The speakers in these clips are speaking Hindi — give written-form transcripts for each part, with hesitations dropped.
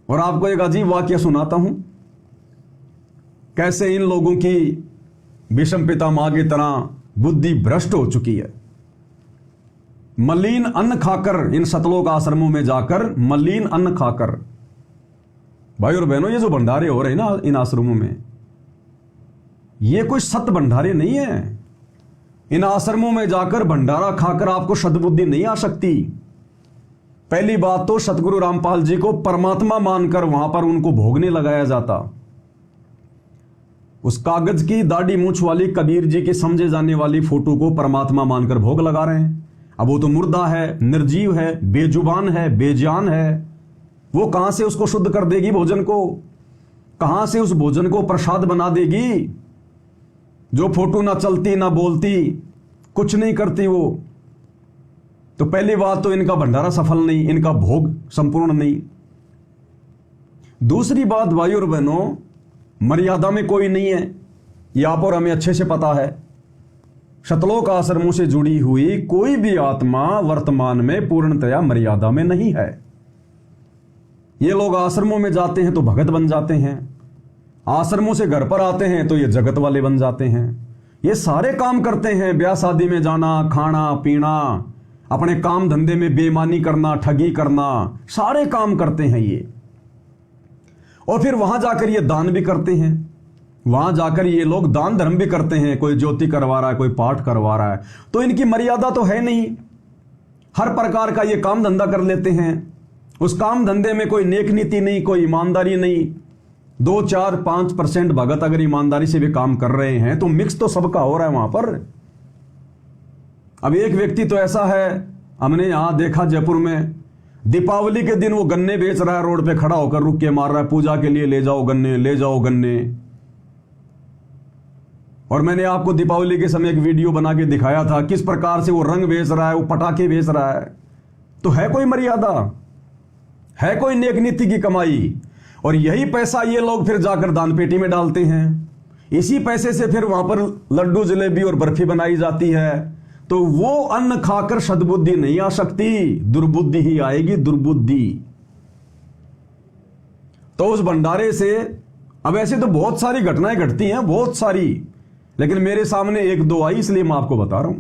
और आपको एक अजीब वाक्य सुनाता हूं, कैसे इन लोगों की विषम पिता मां की तरह बुद्धि भ्रष्ट हो चुकी है। मलिन अन्न खाकर, इन सतलोक आश्रमों में जाकर मलिन अन्न खाकर, भाई और बहनों, ये जो भंडारे हो रहे हैं ना इन आश्रमों में, ये कोई सत भंडारे नहीं है। इन आश्रमों में जाकर भंडारा खाकर आपको सद्बुद्धि नहीं आ सकती। पहली बात तो सतगुरु रामपाल जी को परमात्मा मानकर वहां पर उनको भोग नहीं लगाया जाता। उस कागज की दाढ़ी मूंछ वाली कबीर जी की समझे जाने वाली फोटो को परमात्मा मानकर भोग लगा रहे हैं। अब वो तो मुर्दा है, निर्जीव है, बेजुबान है, बेजान है, वो कहां से उसको शुद्ध कर देगी भोजन को? कहां से उस भोजन को प्रसाद बना देगी? जो फोटो ना चलती ना बोलती, कुछ नहीं करती वो। तो पहली बात तो इनका भंडारा सफल नहीं, इनका भोग संपूर्ण नहीं। दूसरी बात भाइयों और बहनों, मर्यादा में कोई नहीं है, यह आप और हमें अच्छे से पता है। सतलोक आश्रमों से जुड़ी हुई कोई भी आत्मा वर्तमान में पूर्णतया मर्यादा में नहीं है। ये लोग आश्रमों में जाते हैं तो भगत बन जाते हैं, आश्रमों से घर पर आते हैं तो ये जगत वाले बन जाते हैं। ये सारे काम करते हैं, ब्याह शादी में जाना, खाना पीना, अपने काम धंधे में बेईमानी करना, ठगी करना, सारे काम करते हैं ये। और फिर वहां जाकर ये दान भी करते हैं, वहां जाकर ये लोग दान धर्म भी करते हैं। कोई ज्योति करवा रहा है, कोई पाठ करवा रहा है, तो इनकी मर्यादा तो है नहीं। हर प्रकार का ये काम धंधा कर लेते हैं। उस काम धंधे में कोई नेक नीति नहीं, कोई ईमानदारी नहीं। 2, 4, 5% भगत अगर ईमानदारी से भी काम कर रहे हैं तो मिक्स तो सबका हो रहा है वहां पर। अब एक व्यक्ति तो ऐसा है, हमने यहां देखा जयपुर में, दीपावली के दिन वो गन्ने बेच रहा है, रोड पे खड़ा होकर रुक के मार रहा है, पूजा के लिए ले जाओ गन्ने, ले जाओ गन्ने। और मैंने आपको दीपावली के समय एक वीडियो बना के दिखाया था किस प्रकार से वो रंग बेच रहा है, वो पटाखे बेच रहा है। तो है कोई मर्यादा? है कोई नेक नीति की कमाई? और यही पैसा ये लोग फिर जाकर दान पेटी में डालते हैं। इसी पैसे से फिर वहां पर लड्डू जलेबी और बर्फी बनाई जाती है। तो वो अन्न खाकर सद्बुद्धि नहीं आ सकती, दुर्बुद्धि ही आएगी, दुर्बुद्धि। तो उस भंडारे से, अब ऐसे तो बहुत सारी घटनाएं घटती हैं, बहुत सारी, लेकिन मेरे सामने 1-2 आई इसलिए मैं आपको बता रहा हूं।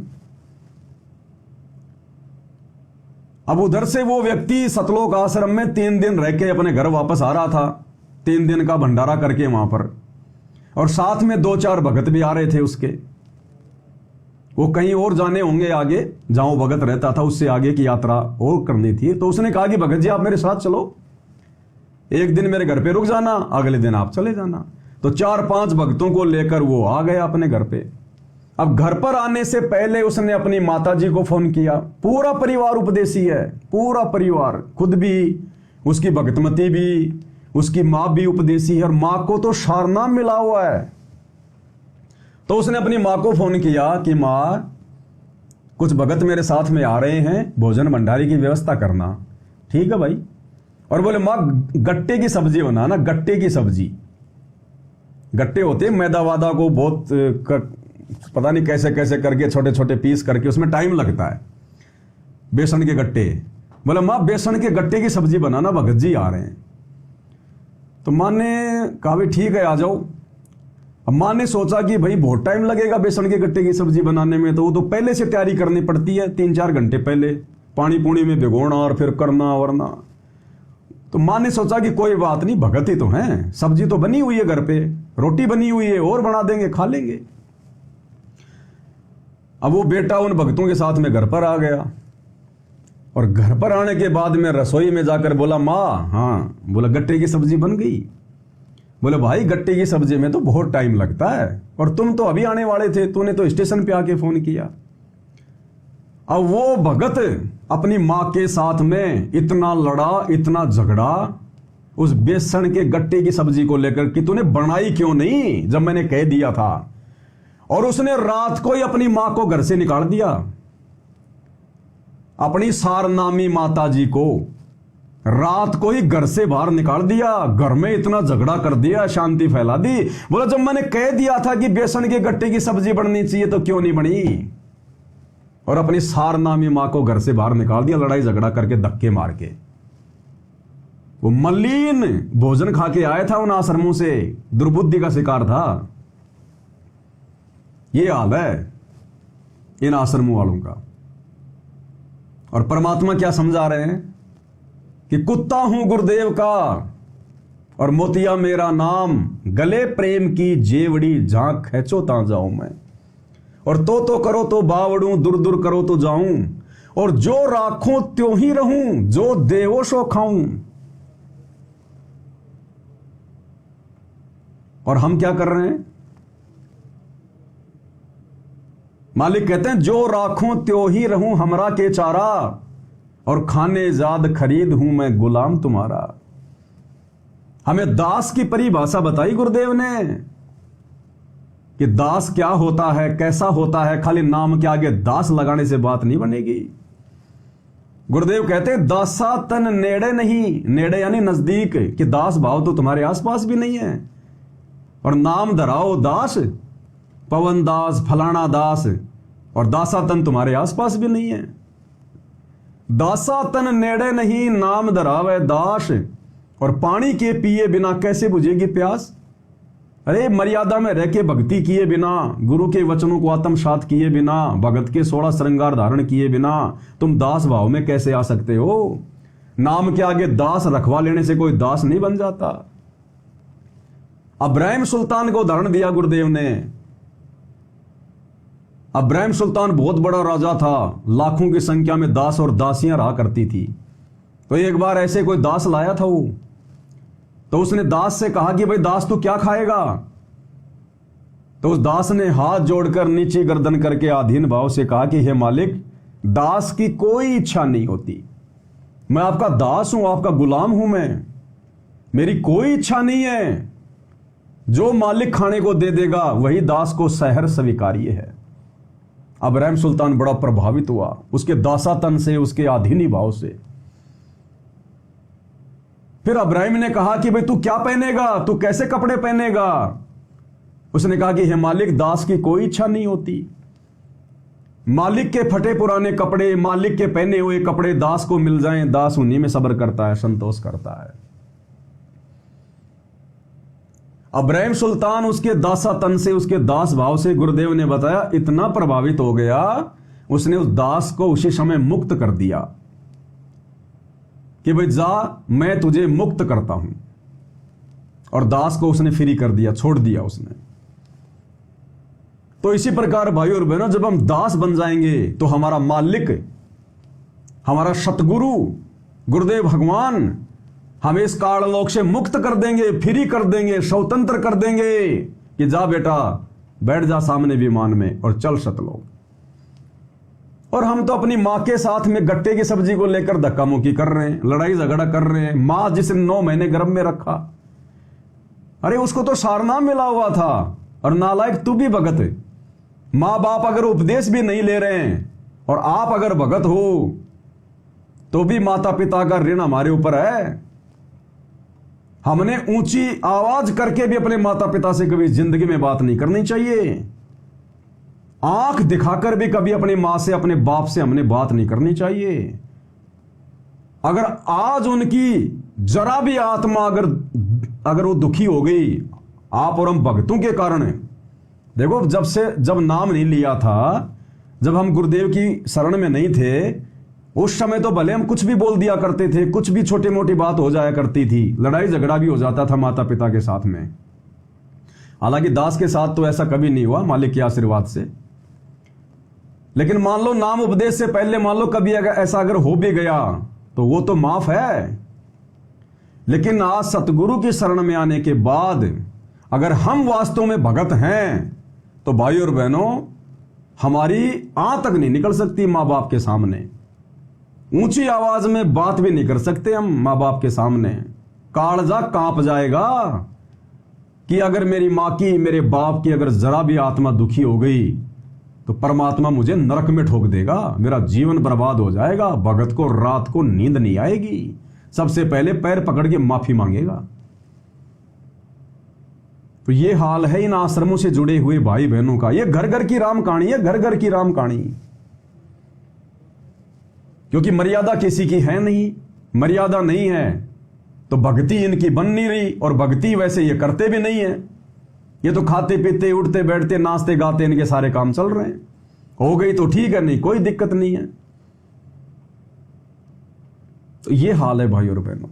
अब उधर से वो व्यक्ति सतलोक आश्रम में 3 दिन रह के अपने घर वापस आ रहा था, 3 दिन का भंडारा करके वहां पर, और साथ में 2-4 भगत भी आ रहे थे उसके। वो कहीं और जाने होंगे आगे, जहां भगत रहता था उससे आगे की यात्रा और करनी थी। तो उसने कहा कि भगत जी आप मेरे साथ चलो, एक दिन मेरे घर पे रुक जाना, अगले दिन आप चले जाना। तो 4-5 भक्तों को लेकर वो आ गया अपने घर पे। अब घर पर आने से पहले उसने अपनी माताजी को फोन किया। पूरा परिवार उपदेशी है, पूरा परिवार, खुद भी, उसकी भगतमती भी, उसकी मां भी उपदेशी है, और मां को तो सारनाम मिला हुआ है। तो उसने अपनी मां को फोन किया कि मां, कुछ भगत मेरे साथ में आ रहे हैं, भोजन भंडारी की व्यवस्था करना। ठीक है भाई। और बोले मां गट्टे की सब्जी बनाना, गट्टे की सब्जी। गट्टे होते मैदा वादा को बहुत पता नहीं कैसे कैसे करके छोटे छोटे पीस करके, उसमें टाइम लगता है, बेसन के गट्टे। बोले मां बेसन के गट्टे की सब्जी बनाना, भगत जी आ रहे हैं। तो मां ने कहा भी ठीक है आ जाओ। अब मां ने सोचा कि भाई बहुत टाइम लगेगा बेसन के गट्टे की सब्जी बनाने में, तो वो तो पहले से तैयारी करनी पड़ती है, 3-4 घंटे पहले पानी पूनी में भिगोना और फिर करना वरना। तो मां ने सोचा कि कोई बात नहीं, भगत ही तो हैं, सब्जी तो बनी हुई है घर पे, रोटी बनी हुई है, और बना देंगे, खा लेंगे। अब वो बेटा उन भक्तों के साथ में घर पर आ गया, और घर पर आने के बाद में रसोई में जाकर बोला मां, हाँ, बोला गट्टे की सब्जी बन गई। बोले भाई गट्टे की सब्जी में तो बहुत टाइम लगता है, और तुम तो अभी आने वाले थे, तूने तो स्टेशन पे आके फोन किया। अब वो भगत अपनी मां के साथ में इतना लड़ा, इतना झगड़ा उस बेसन के गट्टे की सब्जी को लेकर कि तूने बनाई क्यों नहीं जब मैंने कह दिया था। और उसने रात को ही अपनी मां को घर से निकाल दिया, अपनी सारनामी माता जी को रात को ही घर से बाहर निकाल दिया। घर में इतना झगड़ा कर दिया, शांति फैला दी। बोला जब मैंने कह दिया था कि बेसन के गट्टे की सब्जी बननी चाहिए तो क्यों नहीं बनी। और अपनी सारनामी मां को घर से बाहर निकाल दिया, लड़ाई झगड़ा करके, धक्के मार के। वो मलिन भोजन खा के आया था उन आश्रमों से, दुर्बुद्धि का शिकार था। ये हाल है इन आश्रमों वालों का। और परमात्मा क्या समझा रहे हैं कि कुत्ता हूं गुरुदेव का और मोतिया मेरा नाम, गले प्रेम की जेवड़ी जहां खेचो ता जाऊं मैं। और तो करो तो बावड़ू, दूर दूर करो तो जाऊं, और जो राखूं त्यों ही रहूं, जो देवो सो खाऊं। और हम क्या कर रहे हैं? मालिक कहते हैं जो राखूं त्यों ही रहूं हमरा के चारा, और खाने जाद खरीद हूं मैं गुलाम तुम्हारा। हमें दास की परिभाषा बताई गुरुदेव ने कि दास क्या होता है, कैसा होता है। खाली नाम के आगे दास लगाने से बात नहीं बनेगी। गुरुदेव कहते हैं दासा तन नेड़े नहीं, नेड़े यानी नजदीक, कि दास भाव तो तुम्हारे आसपास भी नहीं है। और नाम धराओ दास, पवन दास, फलाना दास, और दासा तन तुम्हारे आसपास भी नहीं है। दासा तन नेड़े नहीं, नाम धरावे दास, और पानी के पिए बिना कैसे बुझेगी प्यास। अरे मर्यादा में रह के भक्ति किए बिना, गुरु के वचनों को आत्मसात किए बिना, भगत के 16 श्रृंगार धारण किए बिना तुम दास भाव में कैसे आ सकते हो? नाम के आगे दास रखवा लेने से कोई दास नहीं बन जाता। अब्राहिम सुल्तान को उदाहरण दिया गुरुदेव ने। अब्राहिम सुल्तान बहुत बड़ा राजा था, लाखों की संख्या में दास और दासियां रहा करती थी। तो एक बार ऐसे कोई दास लाया था वो, तो उसने दास से कहा कि भाई दास तू क्या खाएगा? तो उस दास ने हाथ जोड़कर नीचे गर्दन करके अधीन भाव से कहा कि हे मालिक, दास की कोई इच्छा नहीं होती, मैं आपका दास हूं, आपका गुलाम हूं, मेरी कोई इच्छा नहीं है। जो मालिक खाने को दे देगा वही दास को सहर स्वीकार्य है। अब्राहिम सुल्तान बड़ा प्रभावित हुआ उसके दासातन से, उसके अधीनी भाव से। फिर अब्राहिम ने कहा कि भाई तू क्या पहनेगा, तू कैसे कपड़े पहनेगा? उसने कहा कि हे मालिक, दास की कोई इच्छा नहीं होती। मालिक के फटे पुराने कपड़े, मालिक के पहने हुए कपड़े दास को मिल जाएं, दास उन्हीं में सब्र करता है, संतोष करता है। अब्राहिम सुल्तान उसके दासातन से, उसके दास भाव से, गुरुदेव ने बताया, इतना प्रभावित हो गया, उसने उस दास को उसी समय मुक्त कर दिया कि भाई जा, मैं तुझे मुक्त करता हूं। और दास को उसने फ्री कर दिया, छोड़ दिया उसने। तो इसी प्रकार भाई और बहनों, जब हम दास बन जाएंगे तो हमारा मालिक, हमारा सतगुरु गुरुदेव भगवान हमें इस काललोक से मुक्त कर देंगे, फ्री कर देंगे, स्वतंत्र कर देंगे कि जा बेटा, बैठ जा सामने विमान में और चल सतलोक। और हम तो अपनी मां के साथ में गट्टे की सब्जी को लेकर धक्का मुक्की कर रहे हैं, लड़ाई झगड़ा कर रहे हैं। मां जिसने 9 महीने गर्भ में रखा, अरे उसको तो सारनाम मिला हुआ था। और नालायक तू भी भगत है। मां बाप अगर उपदेश भी नहीं ले रहे हैं और आप अगर भगत हो तो भी माता पिता का ऋण हमारे ऊपर है। हमने ऊंची आवाज करके भी अपने माता पिता से कभी जिंदगी में बात नहीं करनी चाहिए। आंख दिखाकर भी कभी अपनी मां से, अपने बाप से हमने बात नहीं करनी चाहिए। अगर आज उनकी जरा भी आत्मा अगर वो दुखी हो गई, आप और हम भक्तों के कारण, देखो जब नाम नहीं लिया था, जब हम गुरुदेव की शरण में नहीं थे, उस समय तो भले हम कुछ भी बोल दिया करते थे, कुछ भी छोटी मोटी बात हो जाया करती थी, लड़ाई झगड़ा भी हो जाता था माता पिता के साथ में। हालांकि दास के साथ तो ऐसा कभी नहीं हुआ, मालिक के आशीर्वाद से। लेकिन मान लो नाम उपदेश से पहले मान लो कभी ऐसा अगर हो भी गया तो वो तो माफ है। लेकिन आज सतगुरु की शरण में आने के बाद अगर हम वास्तव में भगत हैं तो भाई और बहनों, हमारी आंख तक नहीं निकल सकती मां बाप के सामने। ऊंची आवाज में बात भी नहीं कर सकते हम मां बाप के सामने। कालजा कांप जाएगा कि अगर मेरी मां की, मेरे बाप की अगर जरा भी आत्मा दुखी हो गई तो परमात्मा मुझे नरक में ठोक देगा, मेरा जीवन बर्बाद हो जाएगा। भगत को रात को नींद नहीं आएगी, सबसे पहले पैर पकड़ के माफी मांगेगा। तो ये हाल है इन आश्रमों से जुड़े हुए भाई बहनों का। ये घर घर की राम कहानी है, घर घर की राम कहानी। क्योंकि मर्यादा किसी की है नहीं, मर्यादा नहीं है। तो भक्ति इनकी बन नहीं रही, और भक्ति वैसे ये करते भी नहीं है। ये तो खाते पीते उठते बैठते नाचते गाते इनके सारे काम चल रहे हैं। हो गई तो ठीक है, नहीं कोई दिक्कत नहीं है। तो ये हाल है भाई और बहनों।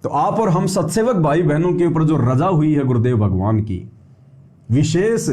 तो आप और हम सत्सेवक भाई बहनों के ऊपर जो रजा हुई है गुरुदेव भगवान की, विशेष